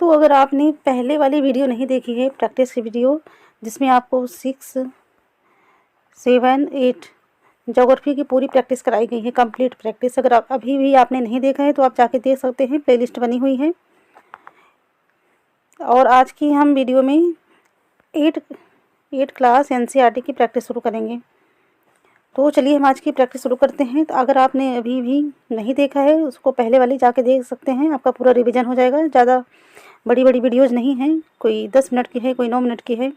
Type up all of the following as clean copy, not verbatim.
तो अगर आपने पहले वाली वीडियो नहीं देखी है, प्रैक्टिस की वीडियो, जिसमें आपको 6, 7, 8 ज्योग्राफी की पूरी प्रैक्टिस कराई गई है, कंप्लीट प्रैक्टिस, अगर आप अभी भी आपने नहीं देखा है तो आप जाके देख सकते हैं, प्लेलिस्ट बनी हुई है। और आज की हम वीडियो में 8 क्लास एनसीईआरटी की प्रैक्टिस शुरू करेंगे। तो चलिए हम आज की प्रैक्टिस शुरू करते हैं। तो अगर आपने अभी भी नहीं देखा है उसको पहले वाली जाके देख सकते हैं, आपका पूरा रिवीजन हो जाएगा। ज़्यादा बड़ी बड़ी वीडियोज़ नहीं हैं, कोई 10 मिनट की है, कोई 9 मिनट की है,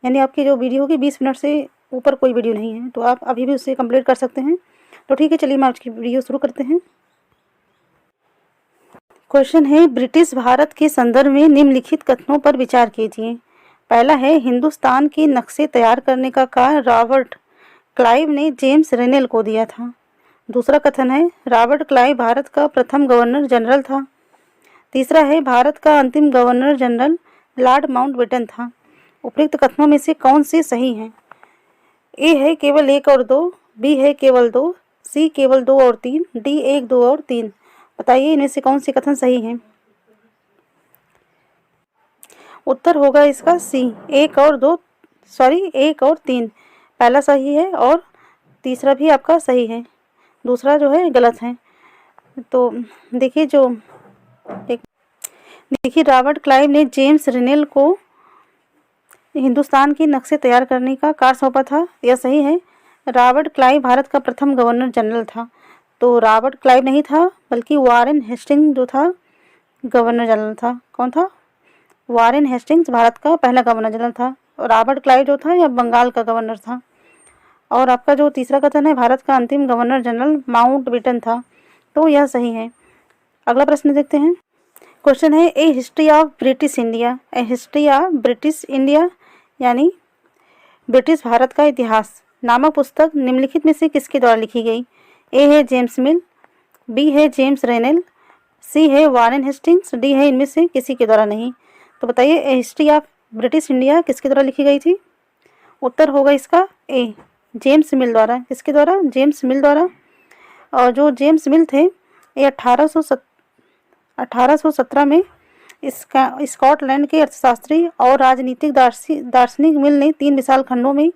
यानी आपकी जो वीडियो होगी 20 मिनट से ऊपर कोई वीडियो नहीं है, तो आप अभी भी उससे कंप्लीट कर सकते हैं। तो ठीक है, चलिए हम आज की वीडियो शुरू करते हैं। क्वेश्चन है, ब्रिटिश भारत के संदर्भ में निम्नलिखित कथनों पर विचार कीजिए। पहला है, हिंदुस्तान के नक्शे तैयार करने का कार्य रॉबर्ट क्लाइव ने जेम्स रेनेल को दिया था। दूसरा कथन है, रॉबर्ट क्लाइव भारत का प्रथम गवर्नर जनरल था। तीसरा है, भारत का अंतिम गवर्नर जनरल लॉर्ड माउंटबेटन था। उपयुक्त कथनों में से कौन से सही हैं? ए है केवल 1 और 2, बी है केवल 2, सी केवल 2 और 3, डी 1, 2 और 3। बताइए इनमें से कौन से कथन सही हैं? उत्तर होगा इसका सी, 1 और 3। पहला सही है और तीसरा भी आपका सही है, दूसरा जो है गलत है। तो देखिए रॉबर्ट क्लाइव ने जेम्स रेनेल को हिंदुस्तान के नक्शे तैयार करने का कार्य सौंपा था, यह सही है। रॉबर्ट क्लाइव भारत का प्रथम गवर्नर जनरल था, तो रॉबर्ट क्लाइव नहीं था बल्कि वारेन हेस्टिंग्स जो था गवर्नर जनरल था। कौन था? वारेन हेस्टिंग्स भारत का पहला गवर्नर जनरल था, और रॉबर्ट क्लाइव जो था यह बंगाल का गवर्नर था। और आपका जो तीसरा कथन है, भारत का अंतिम गवर्नर जनरल माउंटबेटन था, तो यह सही है। अगला प्रश्न देखते हैं। क्वेश्चन है, a history of British India. A history of British India यानी ब्रिटिश भारत का इतिहास नामक पुस्तक निम्नलिखित में से किसके द्वारा लिखी गई? ए है जेम्स मिल, बी है जेम्स रेनेल, सी है वारेन हेस्टिंग्स, डी है इनमें से किसी के द्वारा नहीं। तो बताइए ए हिस्ट्री ऑफ ब्रिटिश इंडिया किसके द्वारा लिखी गई थी? उत्तर होगा इसका ए, जेम्स मिल द्वारा। किसके द्वारा? जेम्स मिल द्वारा। और जो जेम्स मिल थे ये 1817 में स्कॉटलैंड के अर्थशास्त्री और राजनीतिक दार्शनिक मिल ने 3 विशाल खंडों में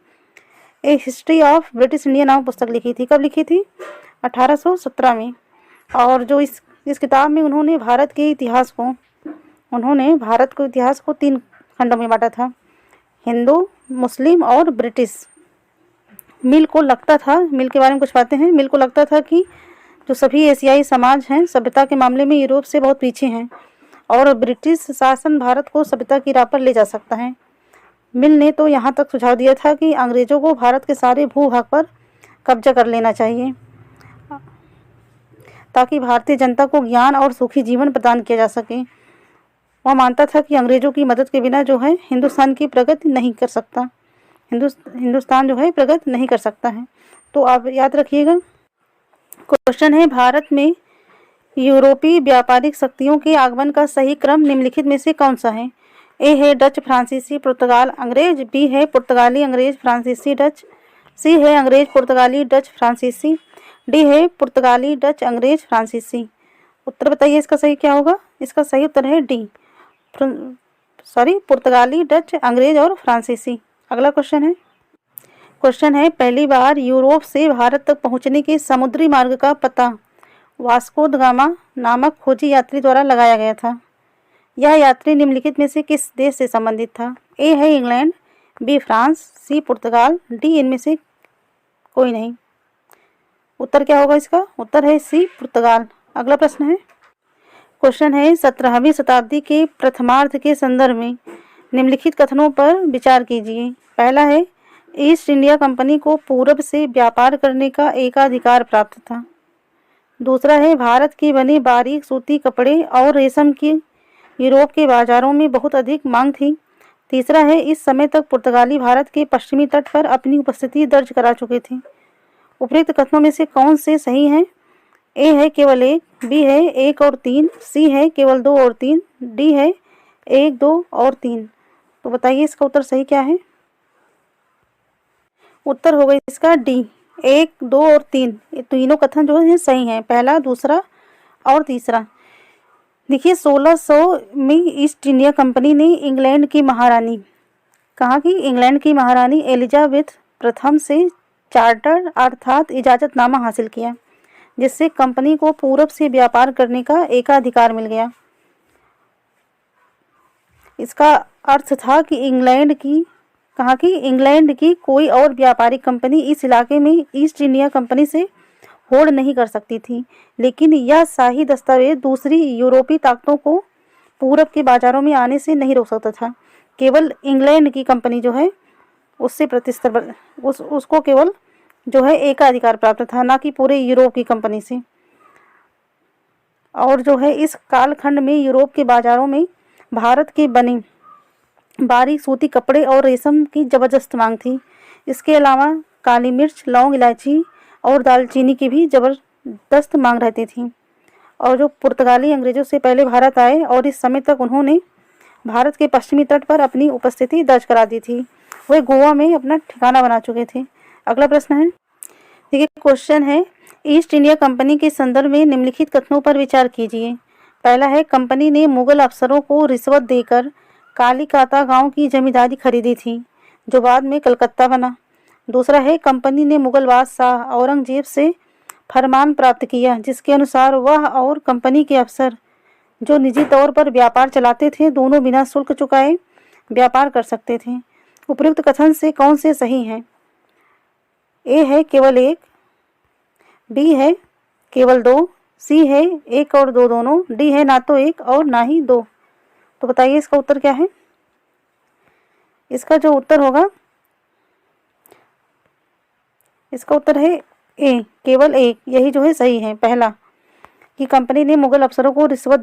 ए हिस्ट्री ऑफ ब्रिटिश इंडिया नामक पुस्तक लिखी थी। कब लिखी थी? 1817 में। और जो इस किताब में उन्होंने भारत के इतिहास को 3 खंडों में बांटा था, हिंदू, मुस्लिम और ब्रिटिश। मिल को लगता था, मिल के बारे में कुछ बातें हैं, मिल को लगता था कि जो सभी एशियाई समाज हैं सभ्यता के मामले में यूरोप से बहुत पीछे हैं और ब्रिटिश शासन भारत को सभ्यता की राह पर ले जा सकता है। मिल ने तो यहाँ तक सुझाव दिया था कि अंग्रेजों को भारत के सारे भूभाग पर कब्जा कर लेना चाहिए ताकि भारतीय जनता को ज्ञान और सुखी जीवन प्रदान किया जा सके। वह मानता था कि अंग्रेजों की मदद के बिना जो है हिंदुस्तान की प्रगति नहीं कर सकता, हिंदुस्तान जो है प्रगति नहीं कर सकता है। तो आप याद रखिएगा। क्वेश्चन है, भारत में यूरोपीय व्यापारिक शक्तियों के आगमन का सही क्रम निम्नलिखित में से कौन सा है? ए है डच, फ्रांसीसी, पुर्तगाल, अंग्रेज, बी है पुर्तगाली, अंग्रेज, फ्रांसीसी, डच, सी है अंग्रेज, पुर्तगाली, डच, फ्रांसीसी, डी है पुर्तगाली, डच, अंग्रेज, फ्रांसीसी। उत्तर बताइए इसका सही क्या होगा? इसका सही उत्तर है डी, पुर्तगाली, डच, अंग्रेज और फ्रांसीसी। अगला क्वेश्चन है, पहली बार यूरोप से भारत तक पहुंचने के समुद्री मार्ग का पता वास्को द गामा नामक खोजी यात्री द्वारा लगाया गया था। यह यात्री निम्नलिखित में से किस देश से संबंधित था? ए है इंग्लैंड, बी फ्रांस, सी पुर्तगाल, डी इनमें से कोई नहीं। उत्तर क्या होगा इसका? उत्तर है सी, पुर्तगाल। अगला प्रश्न है, क्वेश्चन है, 17वीं शताब्दी के प्रथमार्ध के संदर्भ में निम्नलिखित कथनों पर विचार कीजिए। पहला है, ईस्ट इंडिया कंपनी को पूरब से व्यापार करने का एकाधिकार प्राप्त था। दूसरा है, भारत के बने बारीक सूती कपड़े और रेशम की यूरोप के बाजारों में बहुत अधिक मांग थी। तीसरा है, इस समय तक पुर्तगाली भारत के पश्चिमी तट पर अपनी उपस्थिति दर्ज करा चुके थे। उपयुक्त कथनों में से कौन से सही हैं? ए है केवल 1, बी है 1 और 3, सी है केवल 2 और 3, डी है 1, 2 और 3। तो बताइए इसका उत्तर सही क्या है? उत्तर होगा इसका डी, 1, 2 और 3। ये तीनों कथन जो है सही हैं, पहला, दूसरा और तीसरा। देखिए 1600 में ईस्ट इंडिया कंपनी ने इंग्लैंड की महारानी, कहाँ की, इंग्लैंड की महारानी एलिजाबेथ प्रथम से चार्टर अर्थात इजाज़तनामा हासिल किया, जिससे कंपनी को पूरब से व्यापार करने का एकाधिकार मिल गया। इसका अर्थ था कि इंग्लैंड की, कहाँ की, इंग्लैंड की कोई और व्यापारिक कंपनी इस इलाके में ईस्ट इंडिया कंपनी से होड़ नहीं कर सकती थी। लेकिन यह शाही दस्तावेज दूसरी यूरोपीय ताकतों को पूरब के बाजारों में आने से नहीं रोक सकता था। केवल इंग्लैंड की कंपनी जो है उससे प्रतिस्पर्धा, उसको केवल जो है एकाधिकार प्राप्त था, ना कि पूरे यूरोप की कंपनी से। और जो है इस कालखंड में यूरोप के बाजारों में भारत के बने बारीक सूती कपड़े और रेशम की जबरदस्त मांग थी। इसके अलावा काली मिर्च, लौंग, इलायची और दालचीनी की भी जबरदस्त मांग रहती थी। और जो पुर्तगाली अंग्रेजों से पहले भारत आए और इस समय तक उन्होंने भारत के पश्चिमी तट पर अपनी उपस्थिति दर्ज करा दी थी, वे गोवा में अपना ठिकाना बना चुके थे। अगला प्रश्न है, देखिए क्वेश्चन है, ईस्ट इंडिया कंपनी के संदर्भ में निम्नलिखित कथनों पर विचार कीजिए। पहला है, कंपनी ने मुगल अफसरों को रिश्वत देकर कालीकाता गांव की जमींदारी खरीदी थी, जो बाद में कलकत्ता बना। दूसरा है, कंपनी ने मुगल बादशाह औरंगजेब से फरमान प्राप्त किया, जिसके अनुसार वह और कंपनी के अफसर जो निजी तौर पर व्यापार चलाते थे, दोनों बिना शुल्क चुकाए व्यापार कर सकते थे। उपयुक्त कथन से कौन से सही हैं? ए है केवल एक, बी है केवल दो, सी है एक और दो दोनों, डी है ना तो एक और ना ही दो। तो बताइए इसका उत्तर क्या है? इसका जो उत्तर होगा, इसका उत्तर है ए, केवल एक। यही जो है सही है, पहला, कि कंपनी ने मुगल अफसरों को रिश्वत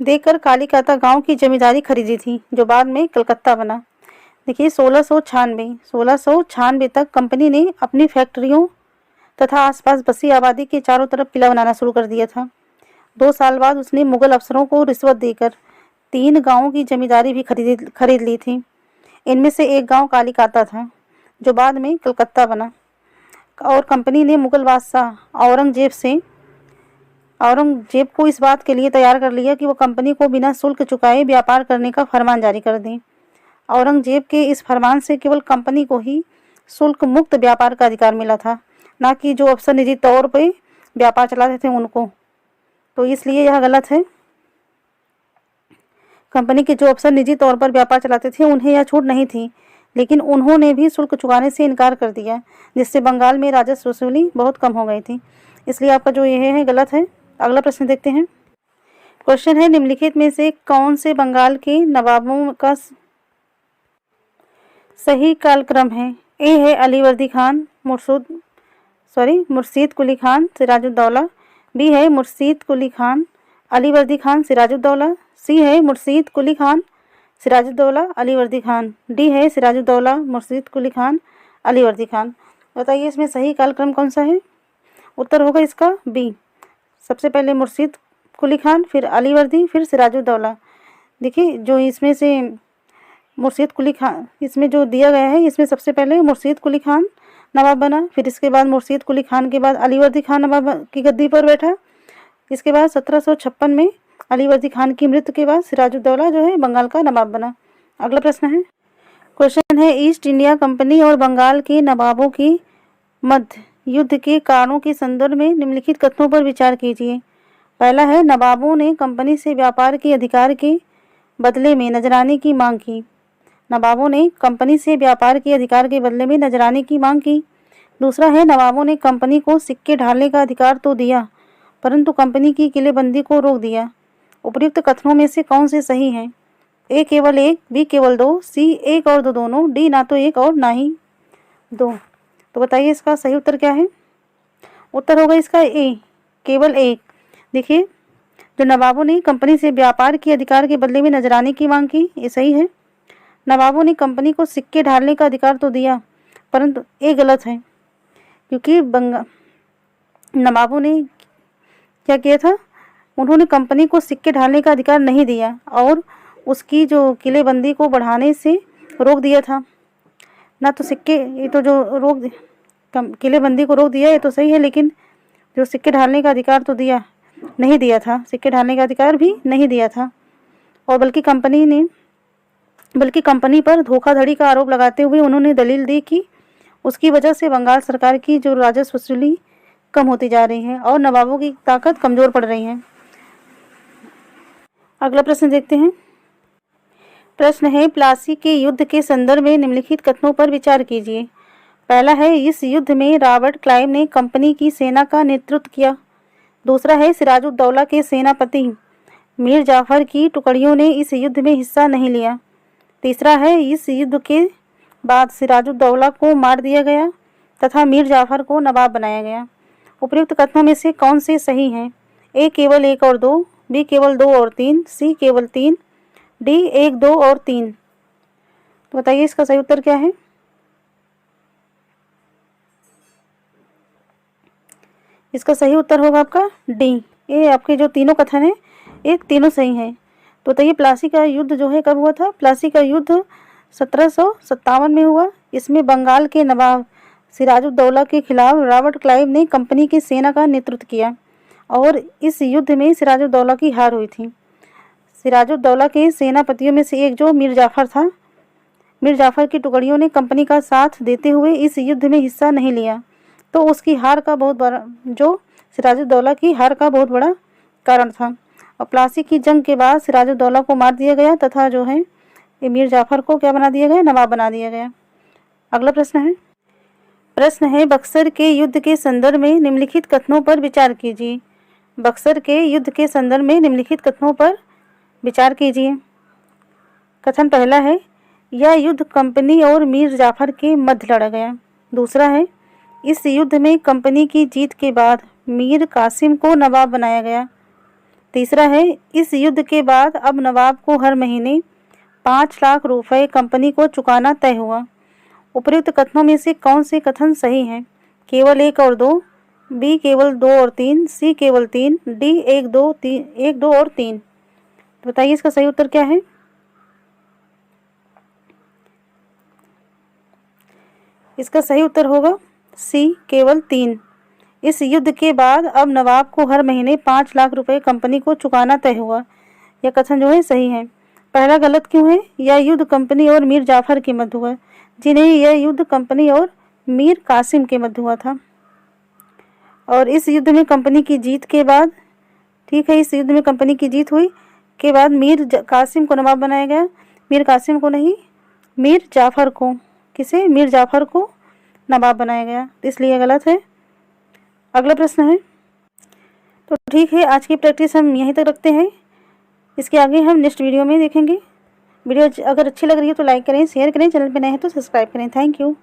देकर कालीकाता गांव की जमींदारी खरीदी थी, जो बाद में कलकत्ता बना। देखिए 1696 तक कंपनी ने अपनी फैक्ट्रियों तथा आसपास बसी आबादी के चारों तरफ किला बनाना शुरू कर दिया था। 2 साल बाद उसने मुगल अफसरों को रिश्वत देकर 3 गांवों की जमींदारी भी खरीद ली थी। इनमें से एक गांव कालीकाता था, जो बाद में कलकत्ता बना। और कंपनी ने मुगल बादशाह औरंगजेब को इस बात के लिए तैयार कर लिया कि वो कंपनी को बिना शुल्क चुकाए व्यापार करने का फरमान जारी कर दें। औरंगजेब के इस फरमान से केवल कंपनी को ही शुल्क मुक्त व्यापार का अधिकार मिला था, ना कि जो अफसर निजी तौर पर व्यापार चलाते थे उनको। तो इसलिए यह गलत है। कंपनी के जो अफसर निजी तौर पर व्यापार चलाते थे उन्हें यह छूट नहीं थी, लेकिन उन्होंने भी शुल्क चुकाने से इनकार कर दिया, जिससे बंगाल में राजस्व वसूली बहुत कम हो गई थी। इसलिए आपका जो यह है गलत है। अगला प्रश्न देखते हैं। क्वेश्चन है, निम्नलिखित में से कौन से बंगाल के नवाबों का सही कालक्रम है? ए है अलीवर्दी खान, मुर्शीद कुली खान, सिराजुद्दौला। बी है मुर्शीद कुली खान, अलीवर्दी खान, सिराजुद्दौला। सी है मुर्शीद कुली खान, सिराजुद्दौला, अलीवर्दी खान। डी है सिराजुद्दौला, मुर्शीद कुली खान, अलीवर्दी खान। बताइए इसमें सही कालक्रम कौन सा है? उत्तर होगा इसका बी, सबसे पहले मुर्शीद कुली खान, फिर अलीवर्दी, फिर सिराजुद्दौला। देखिए जो इसमें से मुर्शीद कुली खान इसमें जो दिया गया है, इसमें सबसे पहले मुर्शीद कुली खान नवाब बना, फिर इसके बाद मुर्शीद कुली खान के बाद अलीवर्दी खान नवाब की गद्दी पर बैठा। इसके बाद 1756 में अलीवर्दी खान की मृत्यु के बाद सिराजुद्दौला जो है बंगाल का नवाब बना। अगला प्रश्न है, क्वेश्चन है, ईस्ट इंडिया कंपनी और बंगाल के नवाबों की मध्य युद्ध के कारणों के संदर्भ में निम्नलिखित कथनों पर विचार कीजिए। पहला है, नवाबों ने कंपनी से व्यापार के अधिकार के बदले में नजराने की मांग की। नवाबों ने कंपनी से व्यापार के अधिकार के बदले में नजराने की मांग की। दूसरा है, नवाबों ने कंपनी को सिक्के ढालने का अधिकार तो दिया, परंतु कंपनी की किलेबंदी को रोक दिया। उपर्युक्त कथनों में से कौन से सही हैं? ए केवल एक, बी केवल दो, सी एक और दो दोनों, डी ना तो एक और ना ही दो। तो बताइए इसका सही उत्तर क्या है? उत्तर होगा इसका ए, केवल एक। देखिए जो नवाबों ने कंपनी से व्यापार के अधिकार के बदले में नजराने की मांग की, ये सही है। नवाबों ने कंपनी को सिक्के ढालने का अधिकार तो दिया, परंतु ये गलत है, क्योंकि नवाबों ने क्या किया था, उन्होंने कंपनी को सिक्के ढालने का अधिकार नहीं दिया और उसकी जो किलेबंदी को बढ़ाने से रोक दिया था। ना तो सिक्के, ये तो जो किलेबंदी को रोक दिया ये तो सही है, लेकिन जो सिक्के ढालने का अधिकार तो नहीं दिया था, सिक्के ढालने का अधिकार भी नहीं दिया था, और बल्कि कंपनी पर धोखाधड़ी का आरोप लगाते हुए उन्होंने दलील दी कि उसकी वजह से बंगाल सरकार की जो राजस्व वसूली कम होती जा रही है और नवाबों की ताकत कमज़ोर पड़ रही है। अगला प्रश्न देखते हैं। प्रश्न है, प्लासी के युद्ध के संदर्भ में निम्नलिखित कथनों पर विचार कीजिए। पहला है, इस युद्ध में रॉबर्ट क्लाइव ने कंपनी की सेना का नेतृत्व किया। दूसरा है, सिराजुद्दौला के सेनापति मीर जाफर की टुकड़ियों ने इस युद्ध में हिस्सा नहीं लिया। तीसरा है, इस युद्ध के बाद सिराजुद्दौला को मार दिया गया तथा मीर जाफर को नवाब बनाया गया। उपयुक्त कथनों में से कौन से सही हैं? ए केवल 1 और 2, बी केवल 2 और 3, सी केवल 3, डी 1, 2 और 3। तो बताइए इसका सही उत्तर क्या है? इसका सही उत्तर होगा आपका डी। ये आपके जो तीनों कथन हैं ये तीनों सही हैं। तो बताइए प्लासी का युद्ध जो है कब हुआ था? प्लासी का युद्ध 1757 में हुआ। इसमें बंगाल के नवाब सिराजुद्दौला के खिलाफ रॉबर्ट क्लाइव ने कंपनी की सेना का नेतृत्व किया और इस युद्ध में सिराजुद्दौला की हार हुई थी। सिराजुद्दौला के सेनापतियों में से एक जो मीर जाफर था, मीर जाफर की टुकड़ियों ने कंपनी का साथ देते हुए इस युद्ध में हिस्सा नहीं लिया, तो उसकी हार का बहुत बड़ा, जो सिराजुद्दौला की हार का बहुत बड़ा कारण था। और प्लासी की जंग के बाद सिराजुद्दौला को मार दिया गया तथा जो है ये मीर जाफर को क्या बना दिया गया? नवाब बना दिया गया। अगला प्रश्न है, बक्सर के युद्ध के संदर्भ में निम्नलिखित कथनों पर विचार कीजिए। बक्सर के युद्ध के संदर्भ में निम्नलिखित कथनों पर विचार कीजिए। कथन पहला है, यह युद्ध कंपनी और मीर जाफर के मध्य लड़ा गया। दूसरा है, इस युद्ध में कंपनी की जीत के बाद मीर कासिम को नवाब बनाया गया। तीसरा है, इस युद्ध के बाद अब नवाब को हर महीने 5 लाख रुपए कंपनी को चुकाना तय हुआ। उपर्युक्त कथनों में से कौन से कथन सही हैं? केवल 1 और 2, बी केवल 2 और 3, सी केवल 3, डी 1, 2 और 3। तो बताइए इसका सही उत्तर क्या है? इसका सही उत्तर होगा सी केवल 3। इस युद्ध के बाद अब नवाब को हर महीने 5 लाख रुपए कंपनी को चुकाना तय हुआ। यह कथन जो है सही है। पहला गलत क्यों है? यह युद्ध कंपनी और मीर जाफर के मध्य हुआ, जिन्हें यह युद्ध कंपनी और मीर कासिम के मध्य हुआ था। और इस युद्ध में कंपनी की जीत के बाद, ठीक है, इस युद्ध में कंपनी की जीत हुई के बाद मीर कासिम को नवाब बनाया गया। मीर कासिम को नहीं, मीर जाफर को। किसे? मीर जाफर को नवाब बनाया गया, इसलिए गलत है। अगला प्रश्न है, तो ठीक है, आज की प्रैक्टिस हम यहीं तक रखते हैं। इसके आगे हम नेक्स्ट वीडियो में देखेंगे। वीडियो अगर अच्छी लग रही है तो लाइक करें, शेयर करें, चैनल पर नए हैं तो सब्सक्राइब करें। Thank you.